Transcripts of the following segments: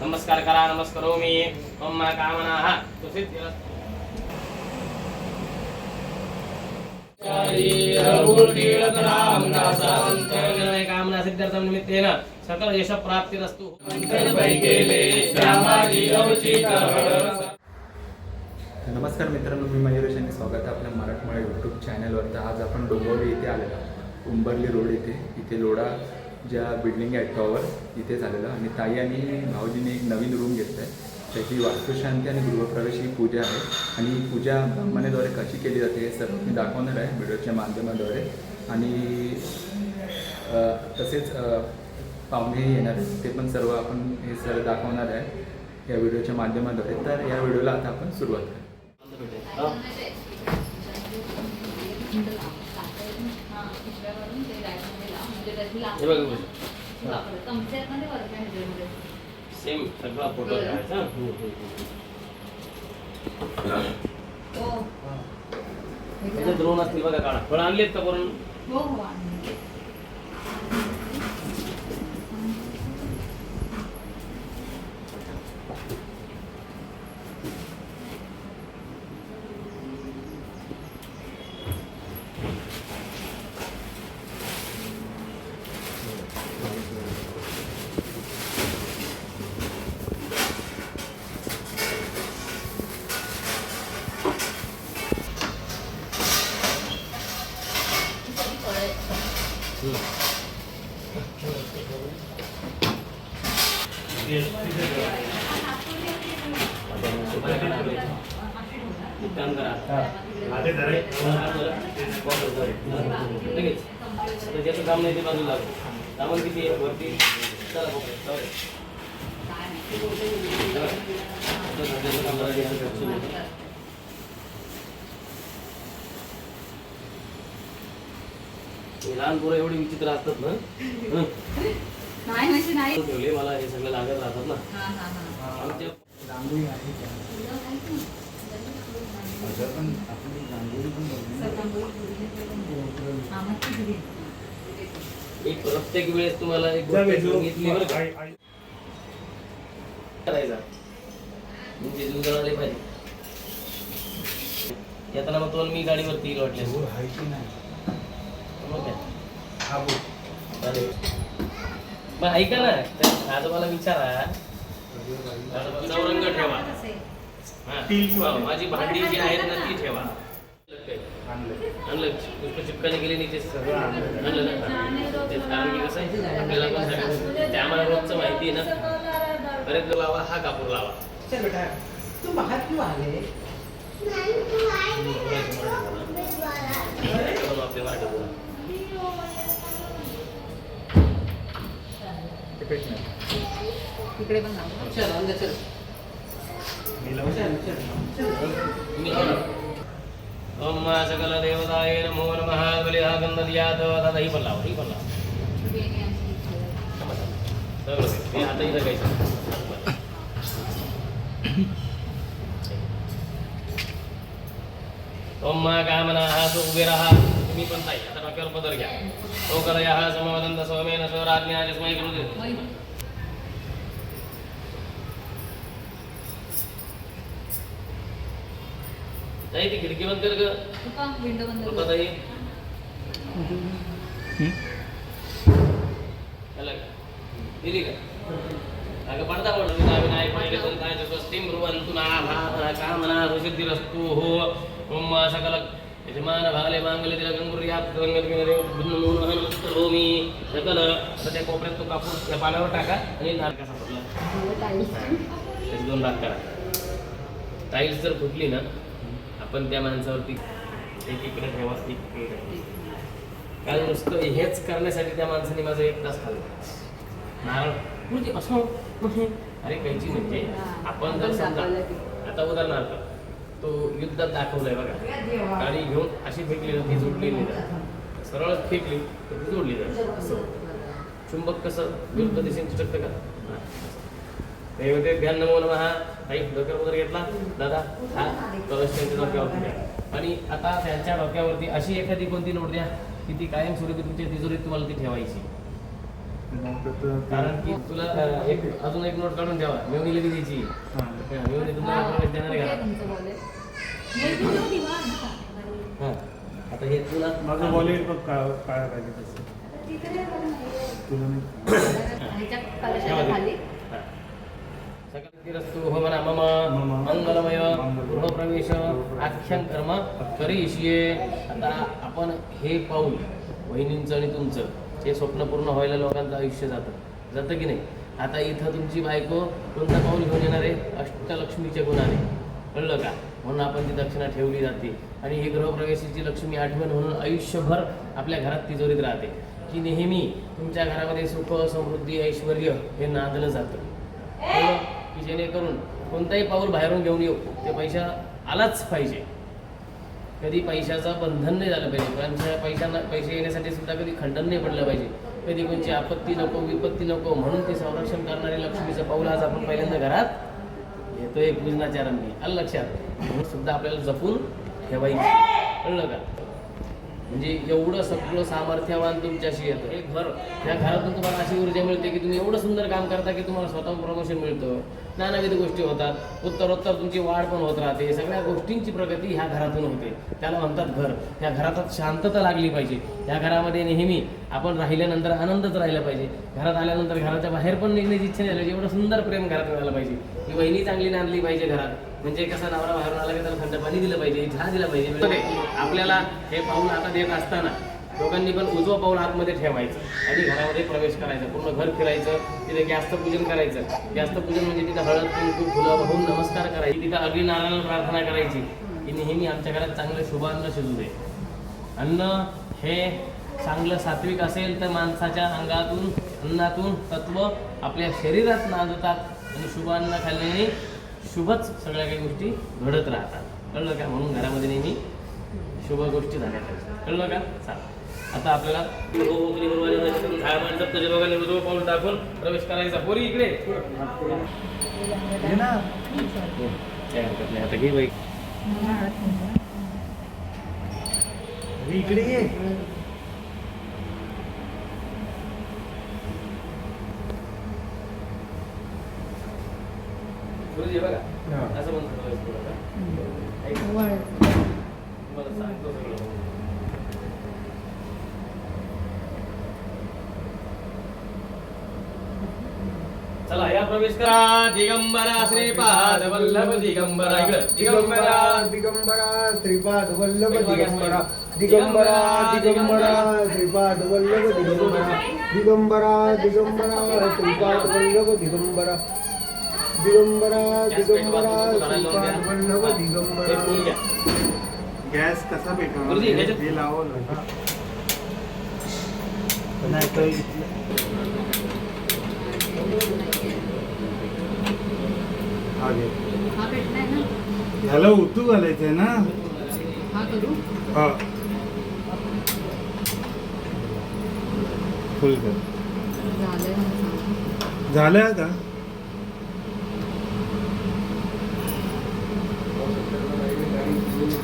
नमस्कार करा नमस्करोमि मम कामनाः सुसिद्धिरस्तु कामना सिद्ध्यर्थं निमित्तेन सकल यश प्राप्तिरस्तु नमस्कार मित्रांनो, मी मयूरेश आणि स्वागत आहे आपल्या मराठमोळ्या यूट्यूब चॅनलवर. तर आज आपण डोंबिवली येथे आलेलो, उंबरली रोड इथे लोढा ज्या बिल्डिंग आहे टॉवर इथे झालेलं. आणि ताई आणि भाऊजीने एक नवीन रूम घेतला आहे. त्याची वास्तुशांती आणि गृहप्रवेश ही पूजा आहे. आणि ही पूजा ब्राह्मणाद्वारे कशी केली जाते हे सर्व मी दाखवणार आहे व्हिडिओच्या माध्यमाद्वारे. आणि तसेच पाहुणेही येणार आहेत, ते पण सर्व आपण हे सर्व दाखवणार आहे या व्हिडिओच्या माध्यमाद्वारे. तर या व्हिडिओला आता आपण सुरुवात करू. सेम सगळा फोटो घ्यायचा. द्रोण असतील बघा काढा. फळ आणलेत का करून? ज्याचं काम नाही ते बाजूला सामान किती आहे वरती. लहान पोरं एवढी विचित्र असतात ना. ठेवले मला हे सगळं लागत राहतात ना. आमच्या रांगोळी आहे एक प्रत्येक वेळेस तुम्हाला एक गोष्ट सांगितली बरं का करायचा म्हणजे जुंजळ आले पाहिजे. येताना मग तुम्हाला मी गाडीवरती येईल वाटल्यास मग ऐका ना, आजोबाला विचारा चौरंग ठेवा. माझी भांडी जी आहेत ना ती ठेवा. आणलं पुष्प चिपकाने गेले नाही ते सगळं आणलं ना. कारण की कसं आहे आपल्याला पण सगळं ते आम्हाला रोजचं माहिती आहे ना. बरेच लावा हा कापूर लावा. इकडे पण ओम सकल देवताय नमो नमः. बलिहा गंधदियात दादा ही पण लावा, ही पण लावा. मी आता इथं घ्यायचं. ओम कामनाः उभे राहा. तुम्ही पण ताई आता डोक्यावर पदर घ्या. तो कलयः समवदंत सोमेन स्वराज्ञा जस्मै करू दे. नाही ती खिडकी बंद कर ग. विंडो बंद कर. ताई दिली का? अगं पडदा पडलं मी नावी नाही पाहिले तर काय स्वस्तिम ब्रुवंतु नाभा कामना रुसिद्धिरस्तु हो. ओम सकल यजमान भाले मांगल्य तिला गंगुर्यात गंगलगिरी भूमी सकल. त्या कोपऱ्यात तो कापूर त्या पाण्यावर टाका आणि नार कसा फुटला त्याचे 2 भाग करा. टाईल्स जर फुटली ना आपण त्या माणसावरती एक इकडे ठेवा, एक इकडे. कारण नुसतं हेच करण्यासाठी त्या माणसाने माझा 1 तास खाल्ला. नारळ म्हणजे असं अरे काहीची म्हणजे आपण जर समजा आता उदाहरणार्थ तो युद्धात दाखवलाय बघा, गाडी घेऊन अशी फेकली ना ती जोडली नाही जात. सरळ फेकली तर ती जोडली जाते. असं चुंबक कसं विरुद्ध दिशेने चिटकतं का? ते ध्यान नमो नमः. काही डोक्यावर वगैरे घेतला दादा हा कलश त्यांच्या डोक्यावरती द्या. आणि आता त्यांच्या डोक्यावरती अशी एखादी कोणती नोट द्या की ती कायमस्वरूपी तुमच्या तिजोरीत तुम्हाला ती ठेवायची. कारण की तुला एक अजून एक नोट काढून ठेवा, मेवणीला बी द्यायची. मेवणी तुम्हाला प्रवेश देणार आहे कुठे का? आहे तुमचं wallet? नाही, तिथे दिवा आहे ना. हां. आता हे तुला माझं वॉलेट बघ काळा पाहिजे तसं तुला नाही ह्याच्या कलशाच्या खाली सकलतिरस्तु हो म्हणा मम मंगलमय गृहप्रवेश आख्यान कर्म करिष्ये. आता आपण हे पाऊल वहिनींचं आणि तुमचं हे स्वप्न पूर्ण व्हायला लोकांचं आयुष्य जातं की नाही. आता इथं तुमची बायको कोणतं पाऊल घेऊन येणार आहे? अष्टलक्ष्मीच्या गुणाने, कळलं का? म्हणून आपण ती दक्षिणा ठेवली जाते आणि ही गृहप्रवेशाची लक्ष्मी आठवण म्हणून आयुष्यभर आपल्या घरात तिजोरीत राहते, की नेहमी तुमच्या घरामध्ये सुख समृद्धी ऐश्वर हे नांदलं जातं. कळलं? की जेणेकरून कोणताही पाऊल बाहेरून घेऊन येऊ ते पैसा आलाच पाहिजे. कधी पैशाचं बंधन नाही झालं पाहिजे. पैसे येण्यासाठी सुद्धा कधी खंडन नाही पडलं पाहिजे. कधी कोणची आपत्ती नको विपत्ती नको, म्हणून ते संरक्षण करणारे लक्ष्मीचं पाऊल आज आपण पहिल्यांदा घरात येतोय पूजनाच्या रंगी. आलं लक्षात? म्हणून सुद्धा आपल्याला जपून ठेवायचं, कळलं का? म्हणजे एवढं सगळं सामर्थ्यवान तुमच्याशी येतं. हे घर, त्या घरातून तुम्हाला अशी ऊर्जा मिळते की तुम्ही एवढं सुंदर काम करता की तुम्हाला स्वतःहून प्रमोशन मिळतं, नानाविध गोष्टी होतात, उत्तरोत्तर तुमची वाढ पण होत राहते. सगळ्या गोष्टींची प्रगती ह्या घरातून होते. त्याला म्हणतात घर. त्या घरात शांतता लागली पाहिजे. या घरामध्ये नेहमी आपण राहिल्यानंतर आनंदच राहिला पाहिजे. घरात आल्यानंतर घराच्या बाहेर पण निघण्याची इच्छा नाही झाली. एवढं सुंदर प्रेम घरात मिळालं पाहिजे. ही वहिनी चांगली नांदली पाहिजे घरात. म्हणजे कसं नवरा बाहेरून आला की त्याला थंड पाणी दिलं पाहिजे, चहा दिला पाहिजे. आपल्याला हे पाऊल आता देत असताना दोघांनी पण उजवं पाऊल आतमध्ये ठेवायचं आणि घरामध्ये प्रवेश करायचा. पूर्ण घर फिरायचं. तिथे गॅसचं पूजन करायचं. गॅसचं पूजन म्हणजे तिथं हळद कुंकू फुलं वाहून नमस्कार करायची. तिथं अग्नी नारायणाला प्रार्थना करायची की नेहमी आमच्या घरात चांगलं शुभ अन्न शिजू दे. अन्न हे चांगलं सात्विक असेल तर माणसाच्या अंगातून अन्नातून तत्व आपल्या शरीरात नांदतात आणि शुभ अन्न खाल्ल्याने शुभच सगळ्या काही गोष्टी घडत राहतात. कळलं का? म्हणून घरामध्ये नेहमी शुभ गोष्टी झाल्या पाहिजे. कळलं का? चालेल. आता आपल्याला पाऊल टाकून प्रवेश करायचा. पोरी इकडे ये ना काय हरकत नाही. आता घे बाई. अरे इकडे ये. गुरुजी बघा हा. असं म्हणतो वळ. तुम्हाला सांगतो सगळं. चला या प्रवेश करा. दिगंबरा श्रीपाद वल्लभ दिगंबरा. दिगंबरा दिगंबरा श्रीपाद वल्लभ दिगंबरा. दिगंबरा दिगंबरा श्रीपाद वल्लभ दिगंबरा. दिगंबरा दिगंबरा श्रीपाद वल्लभ दिगंबरा. दिगंबरा दिगंबरा श्रीपाद वल्लभ दिगंबरा. गॅस कसा भेटणार? गुरुजी, ह्याच्यात- हे लावलं नाही तर हा घे. हा भेटलाय ना. ह्याला उतू घालायचंय ना. हा करू. हा फुल कर. झालंय मला सांग. झालं आता.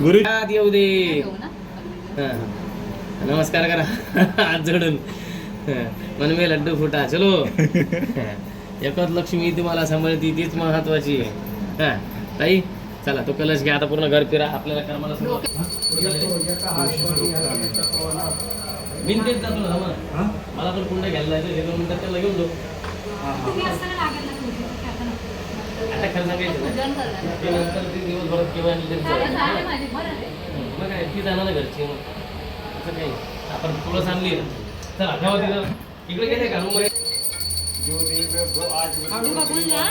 गुरु येऊ दे. ठेवू ना. हा. नमस्कार करा हात जोडून. मन में लड्डू फुटा. चलो. एकच लक्ष्मी तुम्हाला सांभाळती, तीच महत्वाची आहे. हा ताई चला तो कलश घ्या. आता पूर्ण घर फिरा. आपल्याला कर्माला बिनतेच जातो ना. हा? मला पण कुंड घ्यायला जायचं. हे 2 मिनिटात त्याला घेऊन जाऊ. तुम्ही असताना लागेल ना तुमची. आता खरं सांगायचं ना, पूजन करणार. ते नंतर ते दिवसभरात किंवा झाले माझे. बरं आहे. मग काय ती जाणार ना घरची. मग असं काही आपण तुळस आणली. चला ठेवा तिथं. इकडे गेले का रूम मध्ये? हळू बघून जा.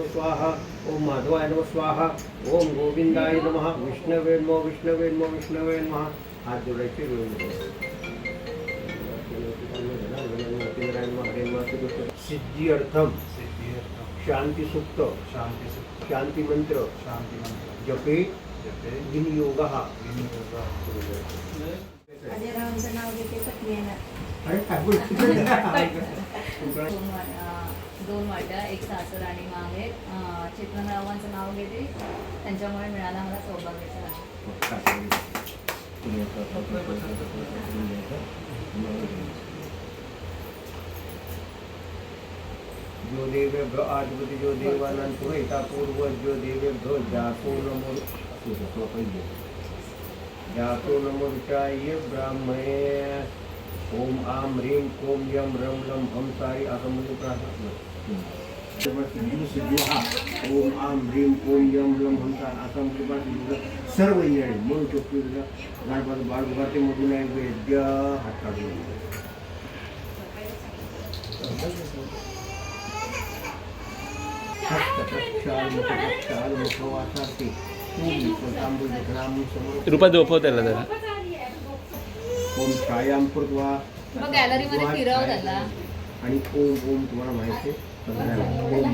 स्वाहा. ओम माधवाय नमः स्वाहा. ओम गोविंदाय नमः. विष्णवे नमः. विष्णवे नमः. विष्णवे नमः. हात जोडायचे. सिद्धी अर्थम शांती सुक्त शांती मंत्र जपे विनियोग. अजयरावांचं नाव घेते पत्नी येणार. अरे काय बोलतो? दोन वाट्या, एक सासर आणि माहेर. चेतनरावांचं नाव घेते, त्यांच्यामुळे मिळाला मला सौभाग्याचा वाटा. जो देवेभ्यो आदिपती जो देवानंद पुरहिता पूर्वज जो देवेभ्यो जातो नमो जातो नमो ऋचाय ब्राह्मणे ओम आम ह्रीं ओम यम रम लम हंसारी असं म्हणजे प्रार्थना. ओम आम ह्रीं ओम यम लम हंसार असं म्हणजे प्रार्थना सर्व इंद्रिय म्हणू शकतो. गणपती बाळगुगाते मधून आहे वैद्य हात काढून रुपा झोपव त्याला जरा. ओम छायाम कृत्वा मग गॅलरीमध्ये फिरव त्याला. आणि ओम ओम तुम्हाला माहिती आहे ओम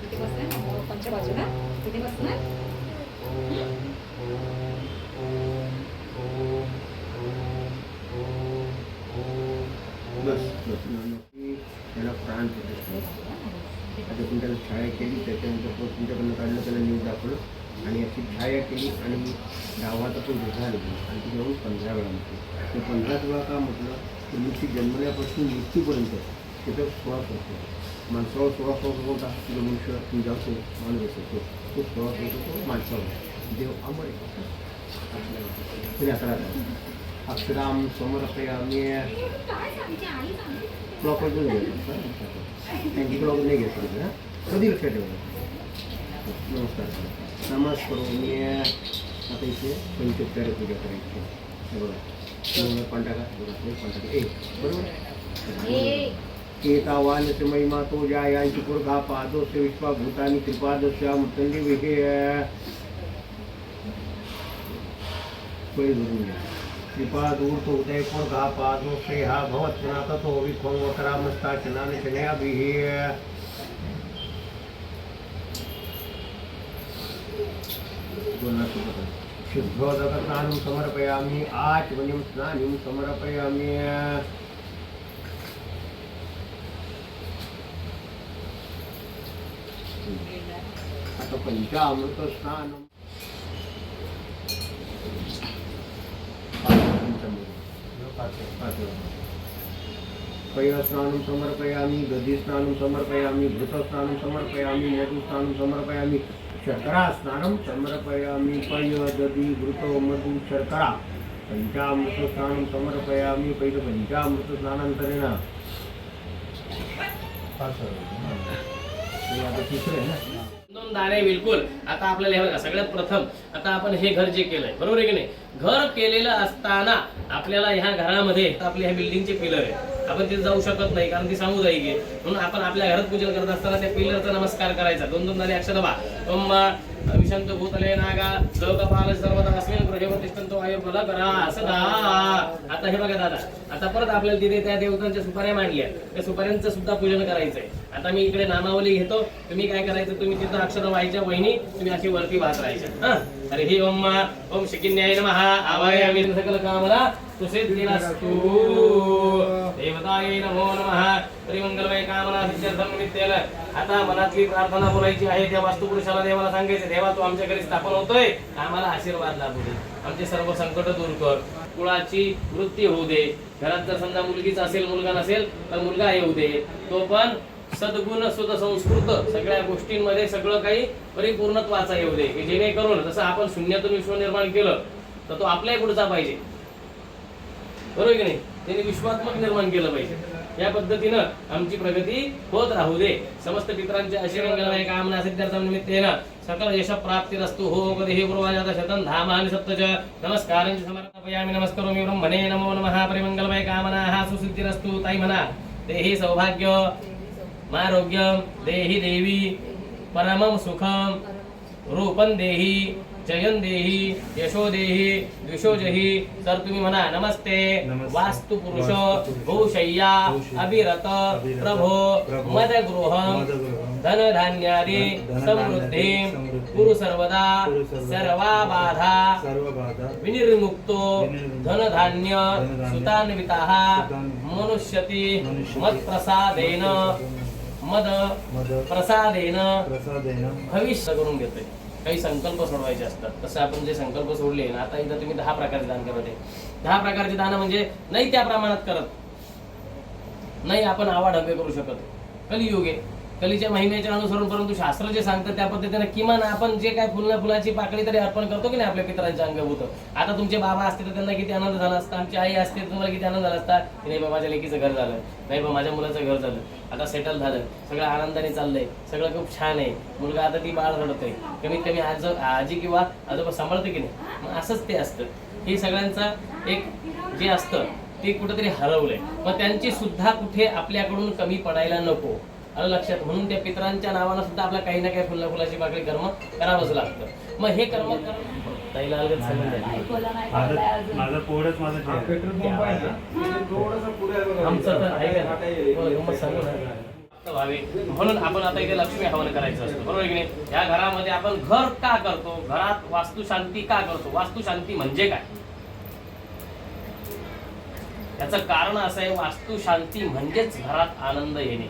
किती बसलाय? पंचबाजूला किती बसलाय? बस बस त्याला प्राण आता तुम्ही त्याला छाया केली त्याच्यानंतर तो तुमच्याकडनं काढलं त्याला न्यूज दाखवलं आणि अशी छाया केली आणि गावात आपण झाली आणि ती जाऊन 15 वेळा म्हटलं. ते 15 वेळा का म्हटलं तर मृत्यू जन्मल्यापासून मृत्यूपर्यंत तिथं 16 होतो. माणसावर 16 होता तुझं मनुष्य तू जातो माणूस असतो तो 16 होतो माणसावर देव अमर तुम्ही अकरा अक्षराम समर्पयामी ब्लॉक घेऊन घेतो त्यांची ब्लॉक नाही घेतो कधी लक्षात ठेवलं. नमस्कार नमस्कार मी आता इथे 75 पूजा करायची हे बघा पंटाका पंटाका एक बरोबर. केतावानस्य महिमा तो ज्या यांची पुरगा पादोस्य विश्वाभूतानी कृपादस्य मुतंडी विषय पै धरून घ्या. कृपाद ऊर्त उदय पुरगा पादोस्य हा भवत पुन्हा तो विख्वंगकरामस्ता चनाने चनयाभिः शुद्धोदकस्नानं समर्पयामि आचमनीं स्नानं समर्पयामि. आता पंचामृत स्नानं पयस्नानं समर्पयामि दधिस्नानं समर्पयामि घृतस्नानं समर्पयामि मधुस्नानं समर्पयामि शर्करा स्नानं समर्पयामि पय दधि घृत मधु शर्करा पंचामृत स्नानं समर्पयामि. पहिलं पंचामृत स्नानांतरेण आता तिसरं आहे ना 2 दाणे बिलकुल. आता आपल्याला हे बघा सगळ्यात प्रथम आता आपण हे घर जे केलंय बरोबर आहे की नाही. घर केलेलं असताना आपल्याला ह्या घरामध्ये आपल्या ह्या बिल्डिंगचे पिलर आहे आपण तिथे जाऊ शकत नाही कारण ती सामुदायिक आहे. म्हणून आपण आपल्या घरात पूजन करत असताना त्या पिलरचा नमस्कार करायचा. 2 दाणे अक्षर बा ओम विशांत भूतले नागा लोकपाल सर्वदा अस्मिन् गृहे तिष्ठन्तो आयुर्बल करा सदा. आता हे बघा दादा आता परत आपल्याला तिथे त्या देवतांच्या सुपाऱ्या मांडल्या त्या सुपाऱ्यांचं सुद्धा पूजन करायचंय. आता मी इकडे नामावली घेतो तुम्ही काय करायचं तुम्ही तिथं अक्षर व्हायच्या वहिनी तुम्ही अशी वरती वाहत राहायच्या. अरे ही ओम ओम शिकिन्याय नमः आवाहयामि सकल कामना सुसिद्धिरस्तु देवताय नमो नमः त्रिमंगलमय कामना सिद्ध्यर्थं निमित्तेन. आता मनातली प्रार्थना बोलायची आहे त्या वास्तुपुरुषाला देवाला सांगायचं देवा तू आमच्या घरी स्थापन होतोय आम्हाला आशीर्वाद लाभू दे आमचे सर्व संकट दूर कर कुळाची वृत्ती होऊ दे. घरात जर समजा मुलगीच असेल मुलगा नसेल तर मुलगा येऊ दे तो पण सद्गुण सुद्धा संस्कृत सगळ्या गोष्टींमध्ये सगळं काही परिपूर्णत्वाचा येऊ दे की जेणेकरून जसं आपण शून्यातून विश्व निर्माण केलं तर तो आपल्याही पुढचा पाहिजे बरोबर की नाही. त्यांनी विश्वात्मक निर्माण केलं पाहिजे. या पद्धतीनं आमची प्रगती होत राहू दे. समस्त पितरांच्या अशी मंगलमय कामना सिद्ध्यर्थं निमित्तेन सकल यश प्राप्तिरस्तु हो कधीहि पूर्वाजात शतं धामानि सप्तच नमस्कारांच समर्पयामि. नमस्करोमि ब्रह्मणे नमो नमः परिमंगलमय कामनाः सुसिद्धिरस्तु. ताई म्हणा देहि सौभाग्य आरोग्यम देहि देवी परमं सुखम रूपं देहि जयं देहि यशो देहि द्विषो जहि. तर तुम्ही म्हणा नमस्ते वास्तु पुरुष भूशय्या अभिरत प्रभो मदगृहम धन धान्यादी समृद्धी कुरु सर्वदा सर्वा बाधा विनिर्मुक्तो धन धान्य सुतान्विताः मनुष्यति मद प्रसादेन भविष्य करून घेतोय. काही संकल्प सोडवायचे असतात. तसं आपण जे संकल्प सोडले ना, आता इथं तुम्ही 10 प्रकारचे दान करत आहे. 10 प्रकारचे दान म्हणजे नाही त्या प्रमाणात करत नाही, आपण आवाढव्य करू शकत. कलियुग आहे, कलीच्या महिमेच्या अनुसरून, परंतु शास्त्र जे सांगतं त्या पद्धतीने किमान आपण जे काय फुलाची पाकळी तरी अर्पण करतो की नाही आपल्या पितरांच्या अंगभूत. आता तुमचे बाबा असते तर त्यांना किती आनंद झाला असता, आमची आई असते तर तुम्हाला किती आनंद झाला असता की नाही बाबा माझ्या लेकीचं घर झालं, नाही बाबा माझ्या मुलाचं घर झालं, आता सेटल झालं, सगळं आनंदाने चाललंय, सगळं खूप छान आहे, मुलगा आता ती बाळ रडतोय, कमीत कमी आजी किंवा आजोबा सांभाळतं की नाही. मग असंच ते असतं. हे सगळ्यांचं एक जे असतं ते कुठेतरी हरवलंय. मग त्यांची सुद्धा कुठे आपल्याकडून कमी पडायला नको, आलं लक्षात. म्हणून त्या पितरांच्या नावानं सुद्धा आपल्या काही ना काही फुलाची पाकळी कर्म करावंच लागतं. मग हे कर्म ताईला अलगद सांगून द्या. माझं पोळच माझं आमचं तर आहे का गंमत सांगू ना व्हावे म्हणून आपण आता इथे लक्ष्मी हवन करायचं असतं, बरोबर की नाही. या घरामध्ये आपण घर का करतो, घरात वास्तुशांती का करतो, वास्तुशांती म्हणजे काय याचं कारण असं आहे. वास्तुशांती म्हणजेच घरात आनंद येणे.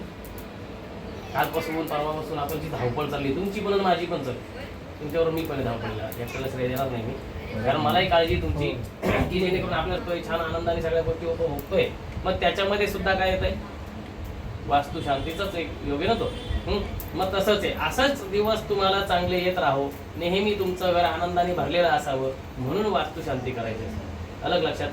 कालपासून परवापासून आपण जी धावपळ चालली, तुमची पण माझी पण चालली, तुमच्यावर मी पण धावपळला, याच्याला श्रेय देणार नाही मी, कारण मलाही काळजी तुमची की जेणेकरून आपल्याला छान आनंदाने सगळ्या गोष्टी उपभोगतोय. मग त्याच्यामध्ये सुद्धा काय येत आहे, वास्तुशांतीचाच एक योग आहे ना तो. मग तसंच आहे, असाच दिवस तुम्हाला चांगले येत राहो, नेहमी तुमचं घर आनंदाने भरलेलं असावं म्हणून वास्तुशांती करायची असते. अलग लक्षात.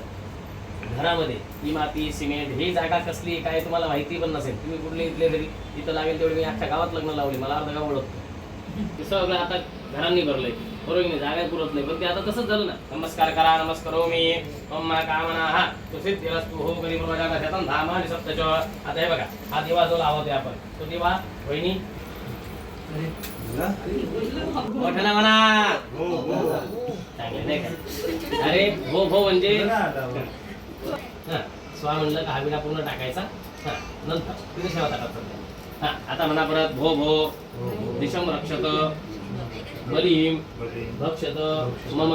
घरामध्ये ही माती सिमेंट ही जागा कसली काय तुम्हाला माहिती पण नसेल, तुम्ही कुठले इथले तरी इथं लागेल तेवढे मी अख्ख्या गावात लग्न लावले, मला अर्धा गाव ओळखतो. सगळं आता घरांनी भरलंय, बरोबर नाही, जागा पुरत नाही. पण ते आता तसंच झालं ना. नमस्कार करा, नमस्कारो मी मम्मा कामना हा तो सिद्धिरस्तु हो गरीब प्रजाला शतम धाम आणि सप्तच. आता हे बघा, हा दिवा जो लावतोय आपण, तो दिवा वहिनी मोठ्याला म्हणा चांगले नाही का. अरे भो भो म्हणजे स्वा म्हणलं का हवीला पूर्ण टाकायचा, नंतर तिथे शेवा टाकायचा. आता म्हणा परत भो भो दिशम रक्षत बलीम भक्षत मम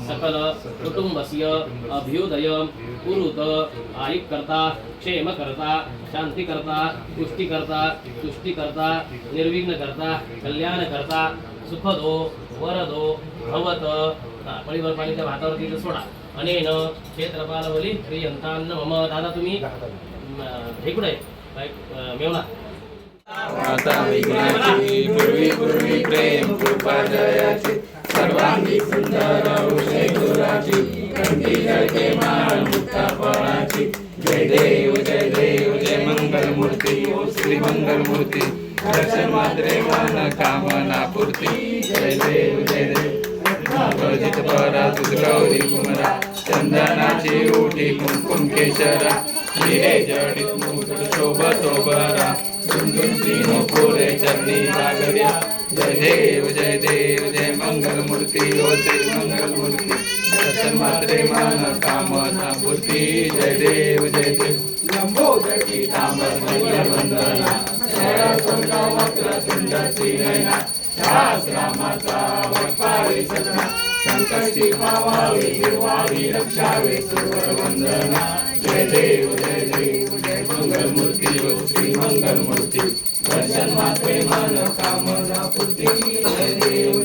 सकल कुटुंबस्य अभ्युदय कुरुत आयुक्कर्ता क्षेमकर्ता शांतिकर्ता पुष्टिकर्ता तुष्टिकर्ता निर्विघ्नकर्ता कल्याणकर्ता सुखदो वरदो भवत. पळीवर पाणी त्या भातावरती इथं सोडा. अनेन क्षेत्रपाल बली प्रियंतान्न मम. दादा तुम्ही हे कुठे आहे मेवना आता विघ्नाची पूर्वी पूर्वी प्रेम कृपा जयाची सर्वांगी सुंदर उषे गुराची कंठी जळके माळ मुक्ता फळाची. जय देव जय मंगल मूर्ती श्री मंगल मूर्ती दर्शन मात्रे मन कामना पूर्ती. जय देव जित परा तुझ गौरी कुमरा चंदनाची उठी कुंकुम केशरा हिरे जडित मुकुट शोभतो बरा झुंझुन तीनो फुले चरणी लागल्या. जय देव जय मंगल मूर्ती ओ श्री मंगल मूर्ती दर्शन मात्रे मन कामना पूर्ती. जय देव लंबोदरी तांबर वंदना वक्र तुंड नयना दास रामाचा वटपारी सजना संकष्टी पावावी गिरवावी रक्षावे सुर वंदना. जय देव जय मंगल मूर्ती ओ श्री मंगल मूर्ती दर्शन मात्रे मन कामना पूर्ती. जय देव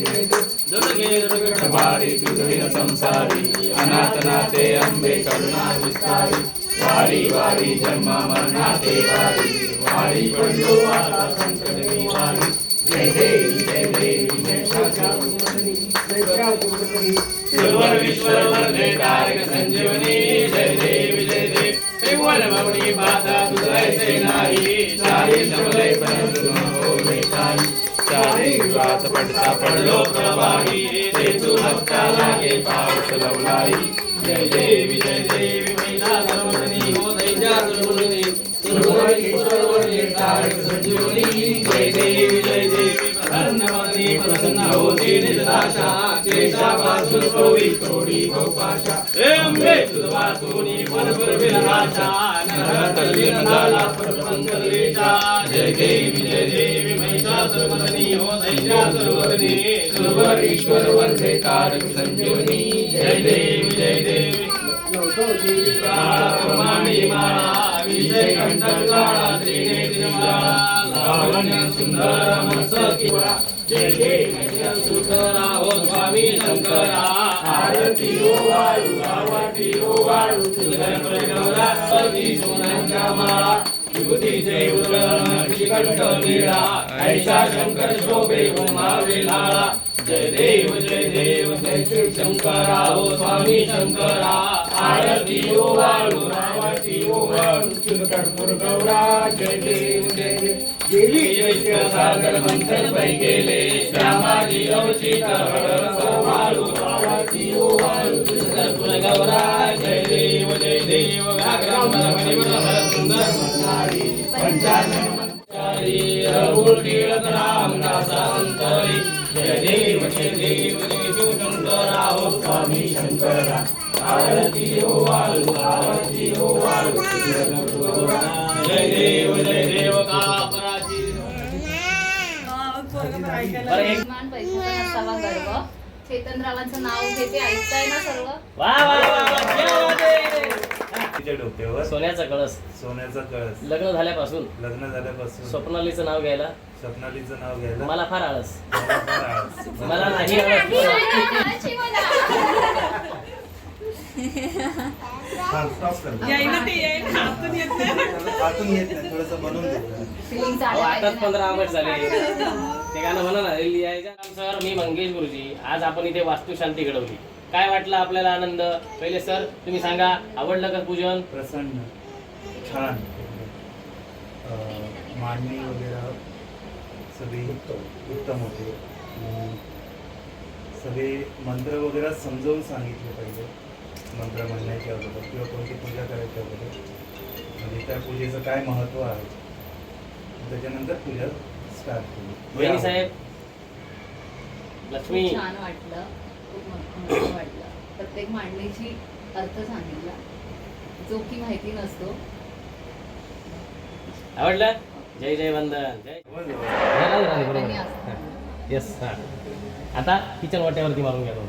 भारी तुझे संसारी अनाथनाथे अंबे करुणा विस्तारी. वारी वारी जन्म मरणाते वारी वारी पडलो आता संकट निवारी. जय देवी जय सर्वर विश्वर जय तारक संजीवनी. जय देव त्रिभुवन भवनी माता तुझे नाही सारी समले होले काही. सारे वात पडता पडलो प्रवाही ते तू भक्ता लागे पावस लवलाई. जय देवी महिला सर्वजनी हो दैजा दुर्गुणी सर्वर ईश्वर तारक संजीवनी. जय देवी प्रसन्नवती प्रसन्न होती निजदाशा देशापासून कोवी थोडी गोपाशा. हे अंबे तुझा तुनी मनभर विरहाशा नरतल्ली झाला प्रपंचलेशा. जय देवी महिषा दे सुरवरीश्वर वंदे कारक संजीवनी जय देव मामी माळा विजय कंठकाळा त्रिनेत्र माळा लावण्य सुंदर मस्तकिवा जय देव सुतरा हो स्वामी शंकरा आरती ओ वाळू आरती ओ वाळू सुंदर प्रगौरा पती सोनांच्या माळा विभूतीचे उरण कंठ निळा ऐसा शंकर शोभे उमावे लाळा जय देव जय शिव शंकरा हो स्वामी शंकरा आरती ओ वाळू आरती ओ वाळू कर्पूर गौरा जय देव गेली सागर मंथन पै गेले श्यामाजी अवचित वाळू आरती ओ वाळू कर्पूर गौरा जय देव व्याघ्रांबर सुंदर मंदारी पंचानन कीर्तन रामदासा अंतरी जय देव शिवशंकरा हो स्वामी शंकरा आरती ओ वाळू जय देव कापराची मान पैशाचा नसावा गर्व चेतनरावांचं नाव घेते ऐकताय ना सर्व वा वा वा तिच्या डोक्यावर सोन्याचा कळस सोन्याचा कळस लग्न झाल्यापासून लग्न झाल्यापासून स्वप्नालीचं नाव घ्यायला स्वप्नालीचं नाव घ्यायला मला फार आळस मला फार आवडतं. मला नाही आळस हा, stop कर. आतून येत नाही थोडंसं बनवून दे. फिलिंग्स अहो, आल्या आताच 15 ऑगस्ट झाले ते गाणं म्हणा ना लिहायचं सर मी मंगेश गुरुजी आज आपण इथे वास्तुशांती घडवली काय वाटलं आपल्याला आनंद पहिले सर तुम्ही सांगा आवडलं का पूजन प्रसन्न छान मांडणी वगैरे सगळी उत्तम होते सगळे मंत्र वगैरे समजावून सांगितले पाहिजे मंत्र म्हणण्याच्या अगोदर किंवा कोणती पूजा करायच्या अगोदर म्हणजे त्या पूजेचं काय महत्त्व आहे त्याच्यानंतर पूजा स्टार्ट केली वहिनी साहेब लक्ष्मी खूप छान वाटलं खूप मस्त वाटलं प्रत्येक मांडणीची अर्थ सांगितला जो की माहिती नसतो आवडलं जय जय वंदन जय त्यांनी असं येस आता किचन वाट्यावरती मारून घ्या दोन